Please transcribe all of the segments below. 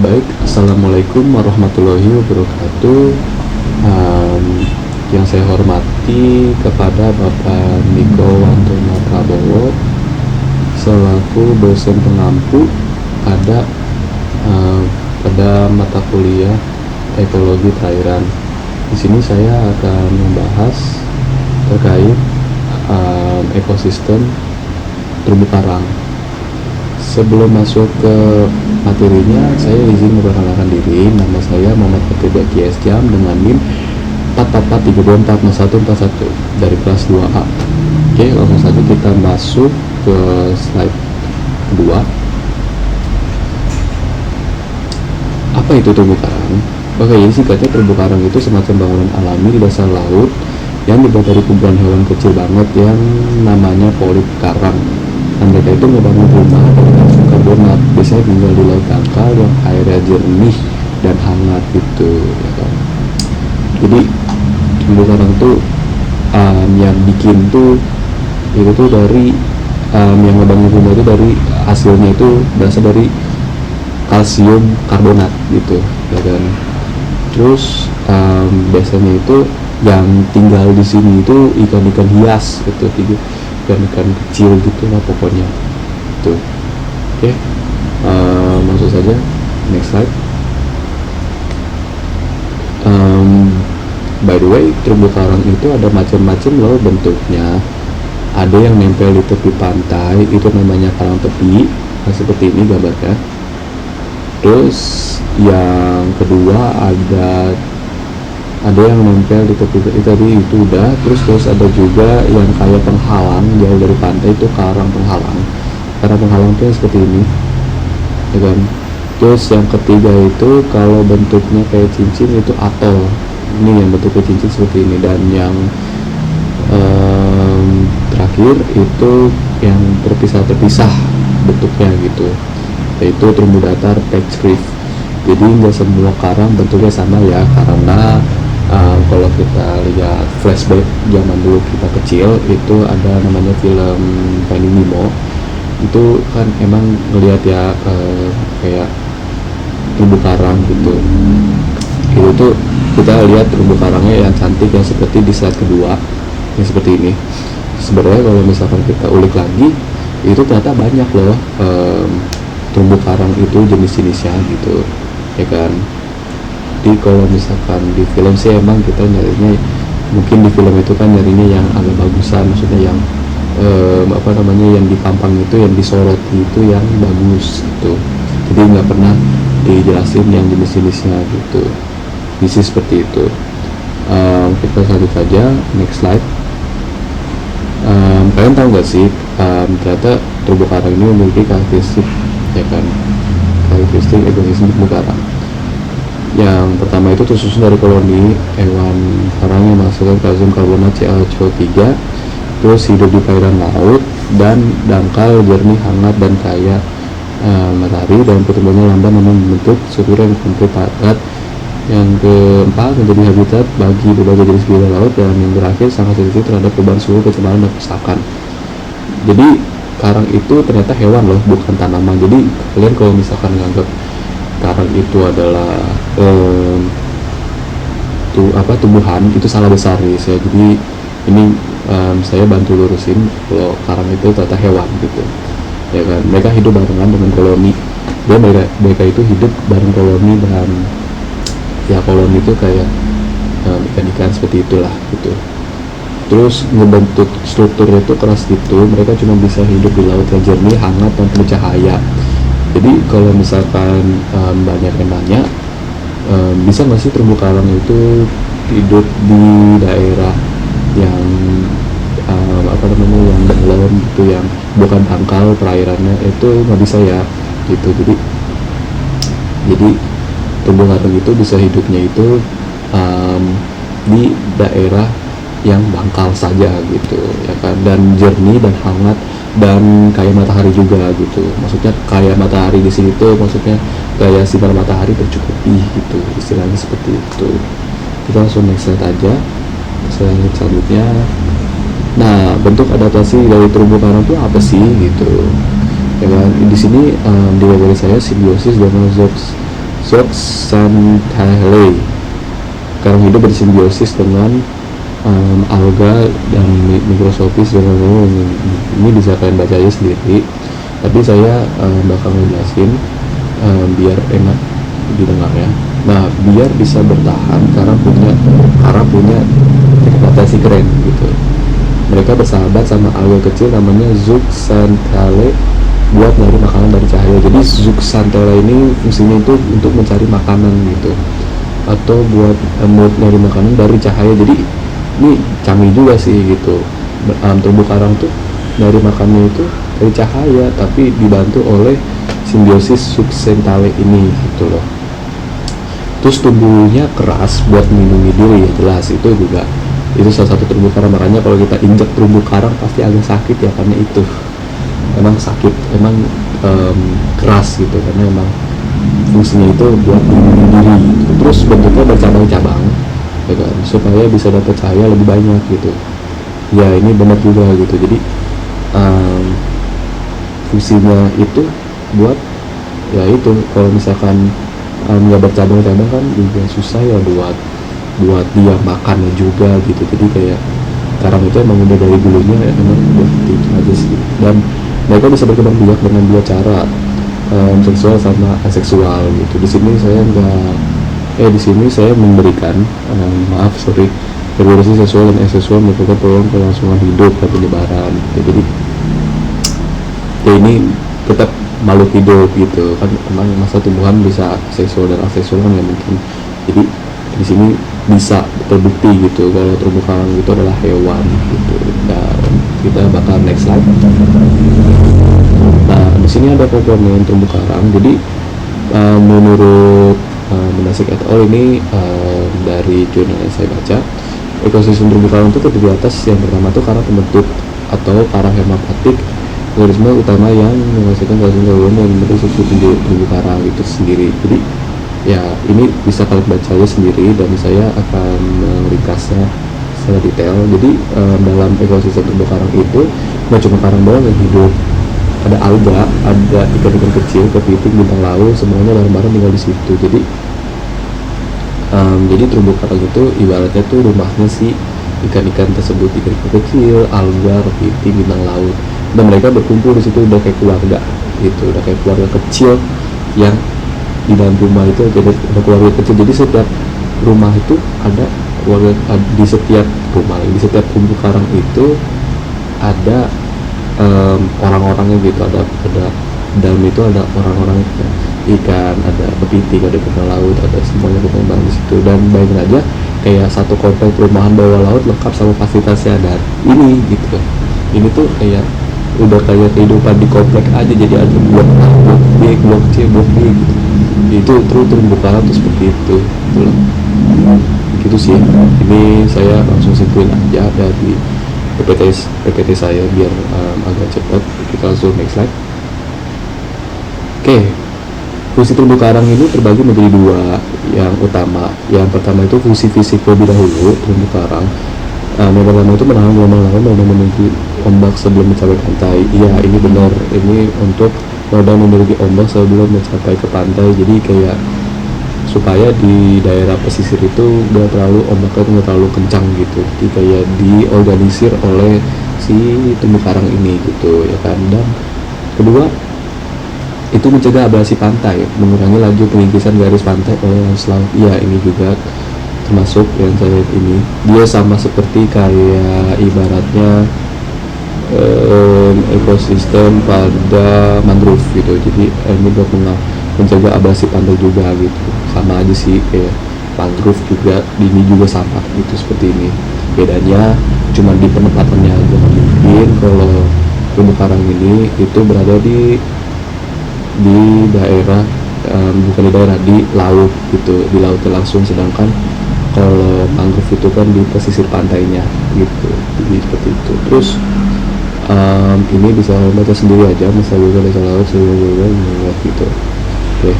Baik, Assalamualaikum warahmatullahi wabarakatuh. Um, yang saya hormati kepada Bapak Niko Wantono Prabowo selaku dosen pengampu pada pada mata kuliah ekologi perairan. Di sini saya akan membahas terkait ekosistem terumbu karang. Sebelum masuk ke materinya, saya izin memperkenalkan diri. Nama saya Muhammad Fatih Baki SJam dengan NIM 444344141 dari kelas 2A. Oke, langsung saja kita masuk ke slide kedua. Apa itu terumbu karang? Oke, jadi singkatnya terumbu karang itu semacam bangunan alami di dasar laut yang dibuat dari kumpulan hewan kecil banget yang namanya polip karang. Dan mereka itu ngebangun rumah dengan kalsium karbonat, biasanya tinggal di laut dangkal yang airnya jernih dan hangat gitu, ya kan. Jadi terumbu karang tuh yang bikin tuh itu tuh dari yang ngebangun rumah itu dari hasilnya itu berasal dari kalsium karbonat gitu, ya kan. Terus biasanya itu yang tinggal di sini itu ikan-ikan hias gitu, ikan-ikan kecil gitu lah pokoknya tuh. Oke, langsung saja next slide. By the way, terumbu karang itu ada macam-macam loh bentuknya. Ada yang nempel di tepi pantai, itu namanya karang tepi, nah, seperti ini gambarnya. Terus yang kedua ada yang nempel di tepi tadi itu udah. Terus ada juga yang kayak penghalang jauh dari pantai, itu karang penghalang. Karang penghalang tuh seperti ini, ya kan. Terus yang ketiga itu kalau bentuknya kayak cincin itu atol. Ini yang bentuknya cincin seperti ini. Dan yang terakhir itu yang terpisah bentuknya gitu, yaitu terumbu datar patch reef. Jadi nggak semua karang bentuknya sama ya, karena kalau kita lihat flashback zaman dulu kita kecil itu ada namanya film Finding Nemo, itu kan emang ngelihat ya kayak terumbu karang gitu. Itu tuh kita lihat terumbu karangnya yang cantik yang seperti di slide kedua yang seperti ini. Sebenarnya kalau misalkan kita ulik lagi itu ternyata banyak loh terumbu karang itu jenis-jenisnya gitu, ya kan. Jadi kalau misalkan di film sih emang kita nyarinya, mungkin di film itu kan nyarinya yang agak bagusan, maksudnya yang yang dipampang itu, yang disoroti itu yang bagus gitu. Jadi nggak pernah dijelasin yang jenis-jenisnya gitu. Isi seperti itu. Kita lanjut saja next slide. Kalian tahu nggak sih ternyata terumbu karang ini memiliki karakteristik, ya kan, karakteristik ekosistem terumbu karang. Yang pertama itu tersusun dari koloni hewan karang yang menghasilkan kalsium karbonat CaCO3, terus hidup di perairan laut dan dangkal jernih hangat dan kaya matahari, dan pertumbuhannya lamban namun membentuk struktur yang komplit padat. Yang keempat, menjadi habitat bagi berbagai jenis biota laut. Dan yang terakhir, sangat sensitif terhadap perubahan suhu, pencemaran, dan kerusakan. Jadi karang itu ternyata hewan loh, bukan tanaman. Jadi kalian kalau misalkan nganggap karang itu adalah tumbuhan, itu salah besar nih saya. Jadi ini saya bantu lurusin kalau karang itu ternyata hewan gitu, ya kan. Mereka hidup barengan dengan koloni, dan mereka itu hidup bareng koloni, dan ya koloni itu kayak ikan-ikan seperti itulah gitu. Terus ngebentuk strukturnya itu keras gitu, mereka cuma bisa hidup di laut yang jernih, hangat, dan penuh cahaya. Jadi kalau misalkan banyak yang nanya, bisa nggak sih terumbu karang itu hidup di daerah yang yang dalam gitu, yang bukan dangkal perairannya, itu nggak bisa ya gitu. Jadi terumbu karang itu bisa hidupnya itu di daerah yang dangkal saja gitu, ya kan, dan jernih dan hangat dan kayak matahari juga gitu. Maksudnya kayak matahari di sini tuh maksudnya kayak sinar matahari tercukupi gitu, istilahnya seperti itu. Kita langsung next slide aja, slide selanjutnya. Nah, bentuk adaptasi dari terumbu karang itu apa sih gitu, ya kan. Di sini di gambar saya simbiosis dan zooxanthellae. Karang hidup bersimbiosis dengan alga dan mikroskopis. Ini bisa kalian baca aja sendiri, tapi saya bakal ngejelasin biar enak didengar ya. Nah, biar bisa bertahan karena punya ekspektasi keren gitu. Mereka bersahabat sama alga kecil namanya zooxanthellae buat nyari makanan dari cahaya. Jadi zooxanthellae ini fungsinya itu untuk mencari makanan gitu, atau buat nyari makanan dari cahaya. Jadi ini canggih juga sih gitu. Terumbu karang tuh nyari makannya itu dari cahaya, tapi dibantu oleh simbiosis zooxanthellae ini gitu loh. Terus tubuhnya keras buat melindungi diri ya, jelas itu juga, itu salah satu terumbu karang. Makanya kalau kita injak terumbu karang pasti agak sakit ya, karena itu emang sakit, emang keras gitu, karena emang fungsinya itu buat melindungi diri gitu. Terus bentuknya bercabang-cabang ya kan, supaya bisa dapat cahaya lebih banyak gitu ya. Ini benar juga gitu. Jadi fungsinya itu buat ya itu, kalau misalkan nggak bercabang-cabang kan juga susah ya buat dia makannya juga gitu. Jadi kayak karang itu emang udah dari dulunya emang udah itu aja sih. Dan mereka bisa berkembang biak dengan dua cara, seksual sama aseksual gitu. Di sini saya memberikan reproduksi seksual dan aseksual merupakan peluang kelangsungan hidup dan penyebaran gitu. Jadi ya ini tetap makhluk hidup gitu kan, emang masa tumbuhan bisa seksual dan aseksual kan ya mungkin. Jadi di sini bisa terbukti gitu kalau terumbu karang itu adalah hewan gitu. Dan kita bakal next slide. Nah, di sini ada komponen terumbu karang. Jadi menurut Menasik et al. Ini dari jurnal yang saya baca, ekosistem terumbu karang itu terdiri atas yang pertama tuh karang pembentuk atau karang hemapatik, organisme utama yang menghasilkan kalsium dan membentuk struktur terumbu karang itu sendiri. Jadi ya ini bisa kalian baca aja sendiri, dan saya akan meringkasnya secara detail. Jadi dalam ekosistem terumbu karang itu nggak cuma karang doang yang hidup, ada alga, ada ikan-ikan kecil, kepiting, bintang laut, semuanya bareng-bareng tinggal di situ. Jadi terumbu karang itu ibaratnya tuh rumahnya si ikan-ikan tersebut, ikan-ikan kecil, alga, kepiting, bintang laut, dan mereka berkumpul di situ udah kayak keluarga gitu, udah kayak keluarga kecil yang di dalam rumah itu ada keluarga kecil. Jadi setiap rumah itu ada keluarga, di setiap rumah, di setiap terumbu karang itu ada orang-orangnya gitu, ada dalam itu ada orang-orang ikan, ada kepiting, ada bintang laut, ada semuanya berkembang di situ. Dan bayangin aja kayak satu komplek perumahan bawah laut lengkap sama fasilitasnya ada ini gitu. Ini tuh kayak udah kayak kehidupan di komplek aja. Jadi ada blok A, blok B, blok C, blok D gitu. Itu terus terumbu karang tuh seperti itu gitu loh. Gitu sih. Ini saya langsung simpulin aja dari PPT saya biar agak cepat. Kita langsung next slide. Oke, fungsi terumbu karang ini terbagi menjadi dua yang utama. Yang pertama itu fungsi fisik lebih dahulu terumbu karang. Yang pertama itu menahan gelombang laut dan memiliki ombak sebelum mencapai pantai. Iya, ini benar. Ini untuk roda memiliki ombak sebelum mencapai ke pantai. Jadi kayak supaya di daerah pesisir itu nggak terlalu ombaknya nggak terlalu kencang gitu. Jadi kayak diorganisir oleh si terumbu karang ini gitu ya kan. Dan kedua itu mencegah abrasi pantai, mengurangi laju pengingkisan garis pantai oleh laut. Iya, ini juga termasuk yang saya lihat ini. Dia sama seperti kayak ibaratnya ekosistem pada mangrove gitu. Jadi ini buat mencegah abrasi pantai juga gitu. Sama aja sih kayak mangrove juga, ini juga sama gitu seperti ini. Bedanya cuma di penempatannya aja. Mungkin kalau terumbu karang ini itu berada di daerah bukan di daerah, di laut gitu, di lautnya langsung. Sedangkan kalau mangrove itu kan di pesisir pantainya gitu. Jadi seperti itu. Terus ini bisa baca sendiri aja, misalnya juga laut juga gitu. Oke,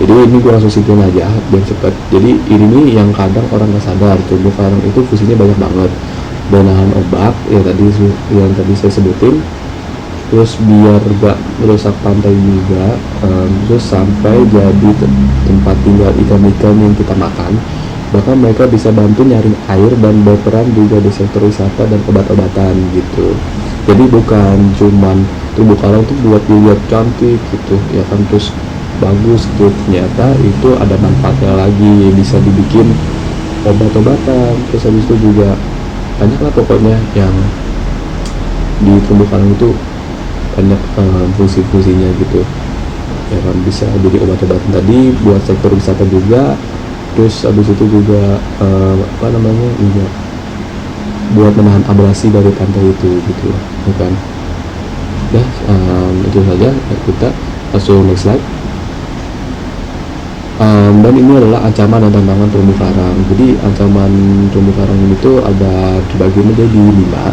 jadi ini gue langsung simpulin aja biar cepat. Jadi ini nih yang kadang orang nggak sadar, terumbu karang itu fungsinya banyak banget. Menahan ombak ya yang tadi saya sebutin, terus biar gak merusak pantai juga, terus sampai jadi tempat tinggal ikan-ikan yang kita makan. Bahkan mereka bisa bantu nyaring air dan berperan juga di sektor wisata dan obat-obatan gitu. Jadi bukan cuman terumbu karang tuh buat dilihat cantik gitu ya kan, terus bagus gitu, ternyata itu ada manfaatnya lagi, bisa dibikin obat-obatan. Terus habis itu juga banyak lah pokoknya yang di terumbu karang itu banyak fungsi-fungsinya gitu ya kan, bisa jadi obat-obatan tadi buat sektor wisata juga. Terus habis itu juga apa namanya juga buat menahan abrasi dari pantai itu gitu ya kan. Ya itu saja, kita langsung next slide. Dan ini adalah ancaman dan tantangan terumbu karang. Jadi ancaman terumbu karang itu ada dibagi menjadi 5.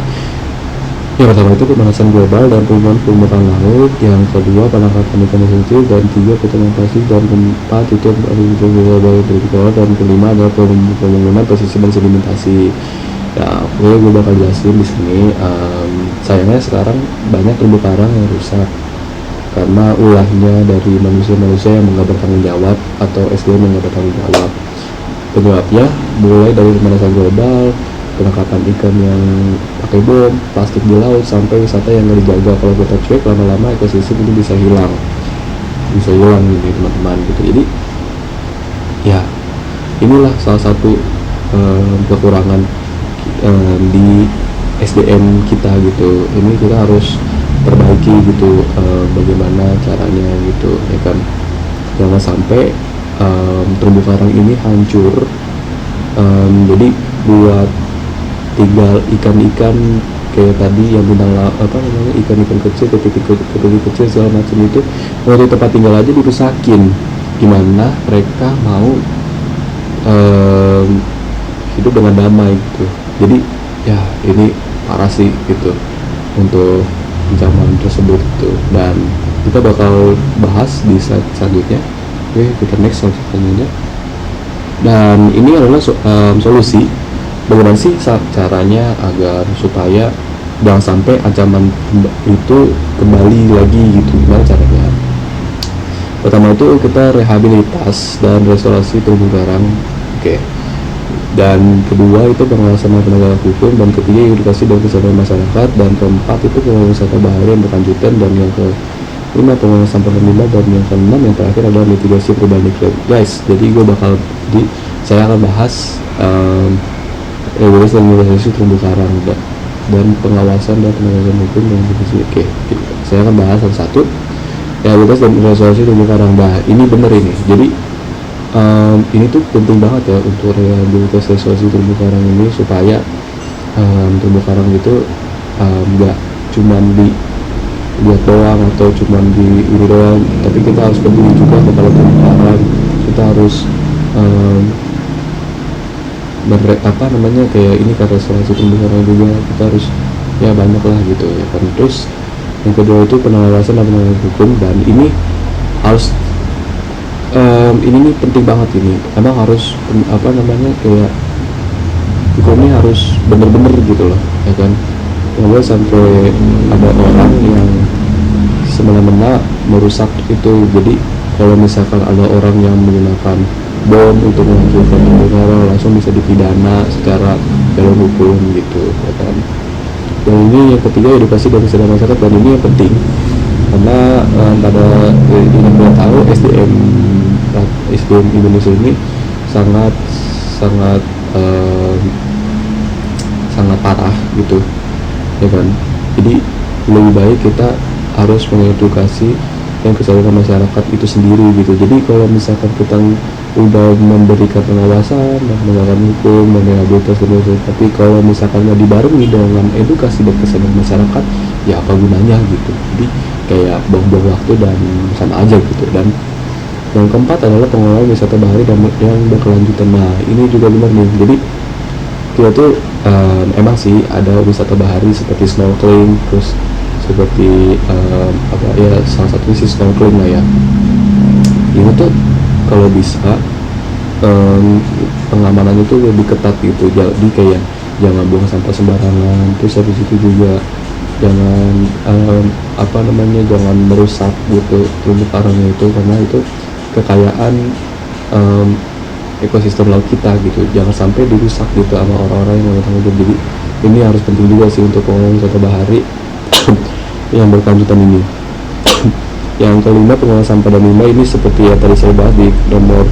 Yang pertama itu pemanasan global dan perubahan permukaan laut, yang kedua penangkapan ikan sensitif, dan 3 pertemuan plastik, dan keempat itu global bawah, dan kelima adalah pembangunan pesisir dan sedimentasi. Ya, oke, gue bakal jelasin di sini. Sayangnya sekarang banyak terumbu karang yang rusak karena ulahnya dari manusia-manusia yang nggak bertanggung jawab atau SDM yang nggak bertanggung jawab. Penyebabnya mulai dari pemanasan global, penangkapan ikan yang pakai bom, plastik di laut, sampai wisata yang nggak dijaga. Kalau kita cuek, lama-lama ekosistem ini bisa hilang nih teman-teman gitu. Jadi ya inilah salah satu kekurangan di SDM kita gitu. Ini kita harus perbaiki gitu, bagaimana caranya gitu ya kan, jangan sampai terumbu karang ini hancur. Jadi buat tinggal ikan-ikan kayak tadi yang bintang apa namanya, ikan-ikan kecil, kepiting kecil segala macam itu, waktu tempat tinggal aja dirusakin, gimana mereka mau hidup dengan damai gitu. Jadi ya ini parah sih gitu untuk ancaman tersebut gitu, dan kita bakal bahas di slide selanjutnya. Oke, kita next slide selanjutnya. Dan ini adalah solusi bagaimana sih caranya agar supaya jangan sampai ancaman itu kembali lagi gitu. Gimana caranya? Pertama itu kita rehabilitas dan restorasi terumbu karang. Oke. Dan kedua itu pengawasan dan penegakan hukum, dan ketiga edukasi dan kesadaran masyarakat, dan keempat itu pengelolaan wisata bahari yang berkelanjutan, dan yang kelima pengelolaan sampah limbah, dan yang keenam yang terakhir adalah mitigasi perubahan iklim. Guys, jadi saya akan bahas regulasi dan mitigasi terumbu karang dan pengawasan dan penegakan hukum yang berfungsi. Oke, saya akan bahas satu-satu. Regulasi dan resolusi terumbu karang. Nah, ini bener ini. Jadi ini tuh penting banget ya untuk rehabilitasi resolusi terumbu karang ini, supaya terumbu karang itu nggak cuman dilihat doang atau cuman di ini doang, tapi kita harus peduli juga kepada terumbu karang. Kita harus apa namanya kayak ini kan restorasi terumbu karang juga, kita harus ya banyak lah gitu ya kan. Terus yang kedua itu pengawasan dan penegakan hukum, dan ini harus ini nih penting banget ini. Emang harus apa namanya kayak hukumnya harus bener-bener gitu loh ya kan, nggak boleh sampai ada orang yang semena-mena merusak itu. Jadi kalau misalkan ada orang yang menggunakan bom untuk menghancurkan terumbu karang, langsung bisa dipidana secara jalur hukum gitu ya kan. Dan ini yang ketiga, edukasi dan kesadaran masyarakat, dan ini yang penting karena pada yang kita tahu SDM Indonesia ini sangat parah gitu ya kan. Jadi lebih baik kita harus mengedukasi yang kesadaran masyarakat itu sendiri gitu. Jadi kalau misalkan kita udah memberikan pengawasan dan penegakan hukum dan rehabilitasi, tapi kalau misalkan nggak dibarengi dengan edukasi dan kesadaran masyarakat, ya apa gunanya gitu. Jadi kayak buang-buang waktu dan sama aja gitu. Dan yang keempat adalah pengelolaan wisata bahari dan yang berkelanjutan. Nah, ini juga benar nih. Jadi kita tuh emang sih ada wisata bahari seperti snorkeling, terus seperti apa ya, salah satunya sih snorkeling lah ya. Ini tuh kalau bisa pengamanannya tuh lebih ketat gitu. Jadi kayak jangan buang sampah sembarangan. Terus habis itu juga jangan jangan merusak gitu terumbu karangnya itu, karena itu kekayaan ekosistem laut kita gitu, jangan sampai dirusak gitu sama orang-orang yang bertanggung jawab. Jadi ini harus penting juga sih untuk pengelola wisata bahari yang berkelanjutan ini. Yang kelima, pengelola sampah dan limbah, ini seperti yang tadi saya bahas di nomor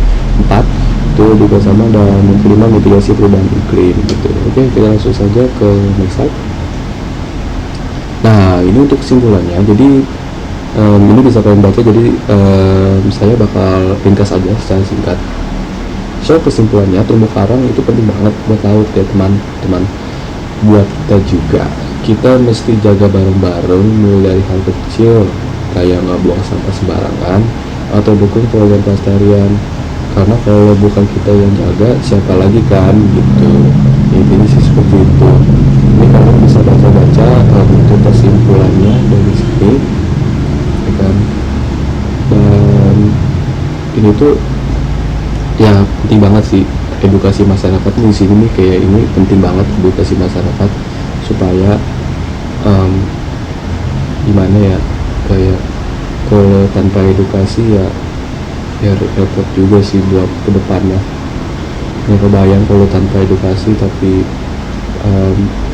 4 itu juga sama, dan yang kelima mitigasi perubahan iklim gitu. Oke, kita langsung saja ke next slide. Nah, ini untuk kesimpulannya. Jadi ini bisa kalian baca, jadi saya bakal ringkas aja secara singkat. So, kesimpulannya, terumbu karang itu penting banget buat laut ya teman-teman. Buat kita juga, kita mesti jaga bareng-bareng, mulai dari hal kecil kayak nggak buang sampah sembarangan atau dukung program pelestarian. Karena kalau bukan kita yang jaga, siapa lagi kan gitu. Intinya sih seperti itu. Ini kalian bisa baca-baca untuk kesimpulannya dari sini, ya kan. Dan ini tuh ya penting banget sih edukasi masyarakat di sini nih, kayak ini penting banget edukasi masyarakat supaya gimana ya, kayak kalau tanpa edukasi ya repot juga sih buat kedepannya. Nggak kebayang kalau tanpa edukasi, tapi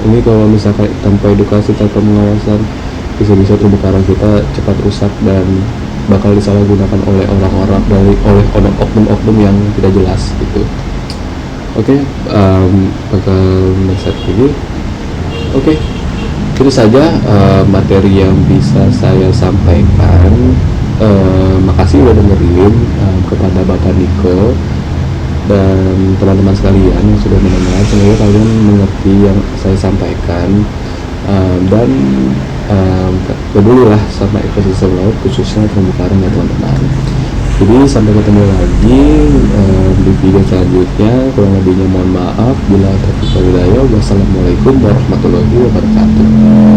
ini kalau misalkan tanpa edukasi, tanpa pengawasan, bisa-bisa terumbu karang kita cepat rusak dan bakal disalahgunakan oleh orang-orang, oleh oknum-oknum yang tidak jelas gitu. Oke, bakal next lagi. Oke, itu saja materi yang bisa saya sampaikan. Makasih udah dengerin, kepada Bapak Niko dan teman-teman sekalian yang sudah mendengar. Semoga kalian mengerti yang saya sampaikan, dan pedulilah sama ekosistem laut, khususnya terumbu karang ya teman-teman. Jadi sampai ketemu lagi di video selanjutnya. Kurang lebihnya mohon maaf. Bila taufiq wal hidayah. Wassalamualaikum warahmatullahi wabarakatuh.